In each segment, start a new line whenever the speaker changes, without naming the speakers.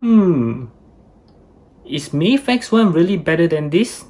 Is Mafex one really better than this?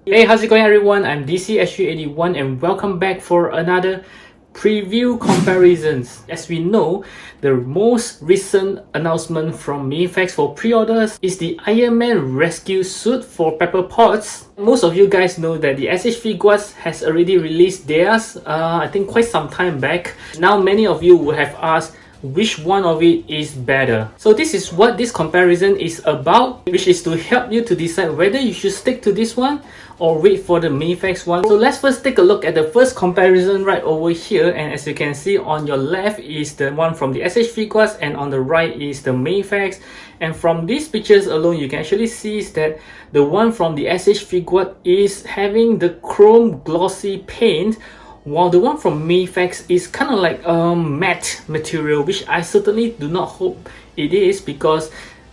Hey, how's it going everyone? I'm DCSU81 and welcome back for another preview comparisons. As we know, the most recent announcement from Mafex for pre-orders is the Iron Man rescue suit for Pepper Potts. Most of you guys know that the SH Figuarts has already released theirs, I think quite some time back. Now many of you will have asked which one of it is better. So this is what this comparison is about, which is to help you to decide whether you should stick to this one or wait for the Mafex one. So let's first take a look at the first comparison right over here, and as you can see, on your left is the one from the SH Figuarts and on the right is the Mafex. And from these pictures alone, you can actually see that the one from the SH Figuart is having the chrome glossy paint, while the one from Mafex is kind of like matte material, which I certainly do not hope it is, because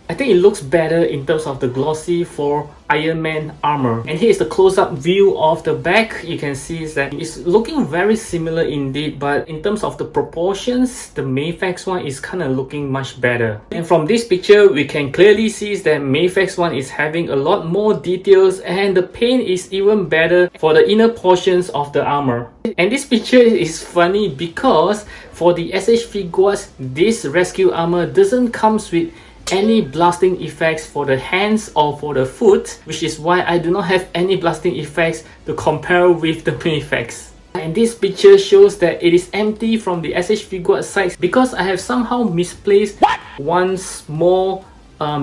I think it looks better in terms of the glossy for Iron Man armor. And here's the close-up view of the back. You can see that it's looking very similar indeed, but in terms of the proportions, the Mafex one is kind of looking much better. And from this picture, we can clearly see that Mafex one is having a lot more details, and the paint is even better for the inner portions of the armor. And this picture is funny because for the SH Figuarts, this rescue armor doesn't come with any blasting effects for the hands or for the foot, which is why I do not have any blasting effects to compare with the Mafex. And this picture shows that it is empty from the SH Figuart side because I have somehow misplaced one small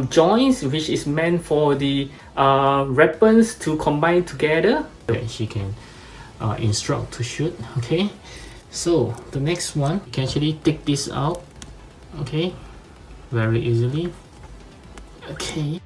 joint which is meant for the weapons to combine together. Okay, she can instruct to shoot. Okay, so the next one, you can actually take this out. Okay, very easily. Okay.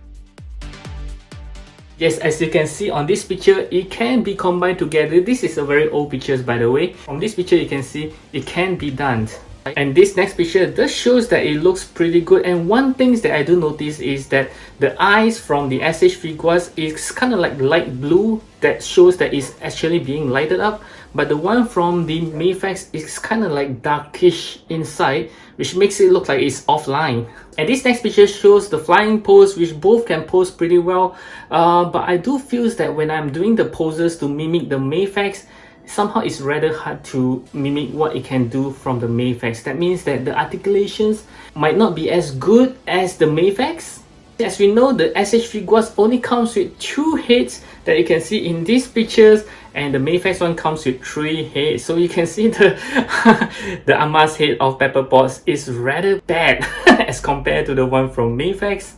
Yes, as you can see on this picture, it can be combined together. This is a very old picture, by the way. From this picture, you can see it can be done. And this next picture does shows that it looks pretty good. And one thing that I do notice is that the eyes from the SH Figuarts is kind of like light blue. That shows that it's actually being lighted up. But the one from the Mafex is kind of like darkish inside, which makes it look like it's offline. And this next picture shows the flying pose, which both can pose pretty well. But I do feel that when I'm doing the poses to mimic the Mafex, somehow it's rather hard to mimic what it can do from the Mafex. That means that the articulations might not be as good as the Mafex. As we know, the SH Figuarts only comes with 2 heads that you can see in these pictures, and the Mafex one comes with 3 heads. So you can see the the Ama's head of Pepper Potts is rather bad as compared to the one from Mafex.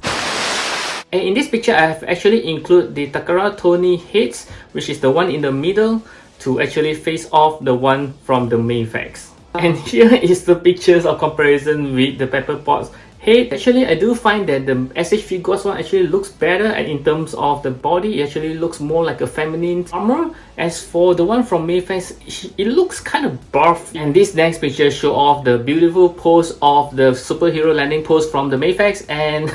And in this picture, I have actually included the Takara Tony heads, which is the one in the middle, to actually face off the one from the Mafex. And here is the pictures of comparison with the Pepper Potts head. Actually, I do find that the SH Figuarts one actually looks better, and in terms of the body, it actually looks more like a feminine armor. As for the one from Mafex, it looks kind of buff. And this next picture show off the beautiful pose of the superhero landing pose from the Mafex, and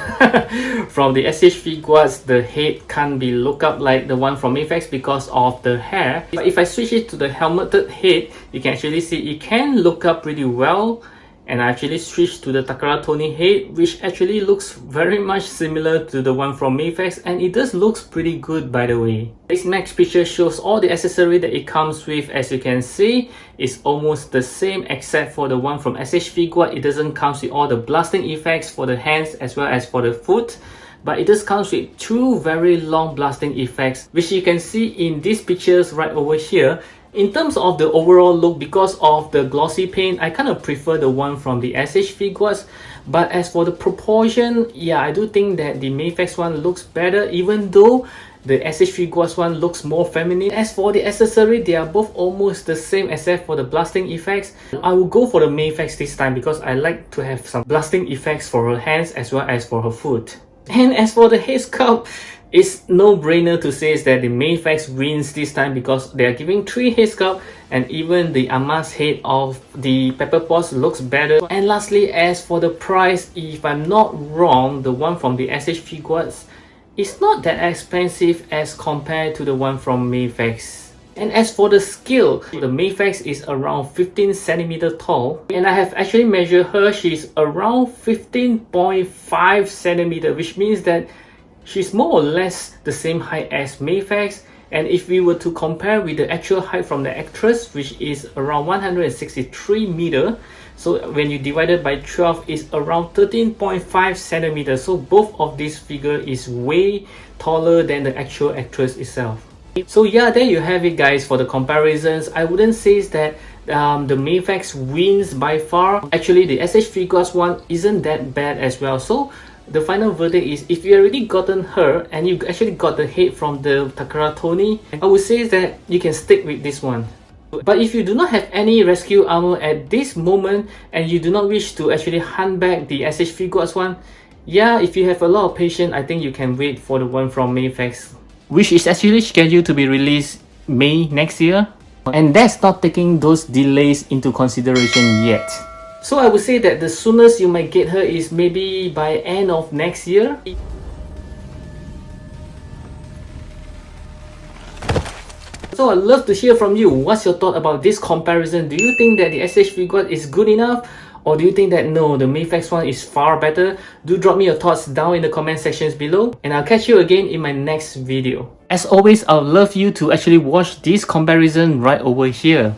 from the SH Figuarts, the head can't be look up like the one from Mafex because of the hair. But if I switch it to the helmeted head, you can actually see it can look up pretty well. And I actually switched to the Takara Tony head, which actually looks very much similar to the one from Mafex, and it does looks pretty good, by the way. This next picture shows all the accessory that it comes with. As you can see, it's almost the same except for the one from SH Figuart. It doesn't come with all the blasting effects for the hands as well as for the foot, but it does comes with 2 very long blasting effects, which you can see in these pictures right over here. In terms of the overall look, because of the glossy paint, I kind of prefer the one from the SH Figuarts. But as for the proportion, yeah, I do think that the Mafex one looks better, even though the SH Figuarts one looks more feminine. As for the accessory, they are both almost the same except for the blasting effects. I will go for the Mafex this time because I like to have some blasting effects for her hands as well as for her foot. And as for the head sculpt, it's no-brainer to say that the Mafex wins this time because they are giving 3 head sculpt, and even the Ama's head of the Pepper Potts looks better. And lastly, as for the price, if I'm not wrong, the one from the SH Figuarts is not that expensive as compared to the one from Mafex. And as for the scale, the Mafex is around 15 centimeter tall, and I have actually measured her. She's around 15.5 centimeter, which means that she's more or less the same height as Mafex. And if we were to compare with the actual height from the actress, which is around 163 meter, so when you divide it by 12, it's around 13.5 centimeters. So both of these figure is way taller than the actual actress itself. So yeah, there you have it guys for the comparisons. I wouldn't say that the Mafex wins by far. Actually, the SH Figuarts one isn't that bad as well. So the final verdict is, if you already gotten her and you actually got the head from the Takara Tony, I would say that you can stick with this one. But if you do not have any rescue armor at this moment and you do not wish to actually hunt back the SH Figuarts one, yeah, if you have a lot of patience, I think you can wait for the one from Mafex, which is actually scheduled to be released May next year. And that's not taking those delays into consideration yet. So I would say that the soonest you might get her is maybe by end of next year. So I'd love to hear from you. What's your thought about this comparison? Do you think that the SH Figuarts is good enough? Or do you think that no, the Mafex one is far better? Do drop me your thoughts down in the comment sections below, and I'll catch you again in my next video. As always, I'd love you to actually watch this comparison right over here.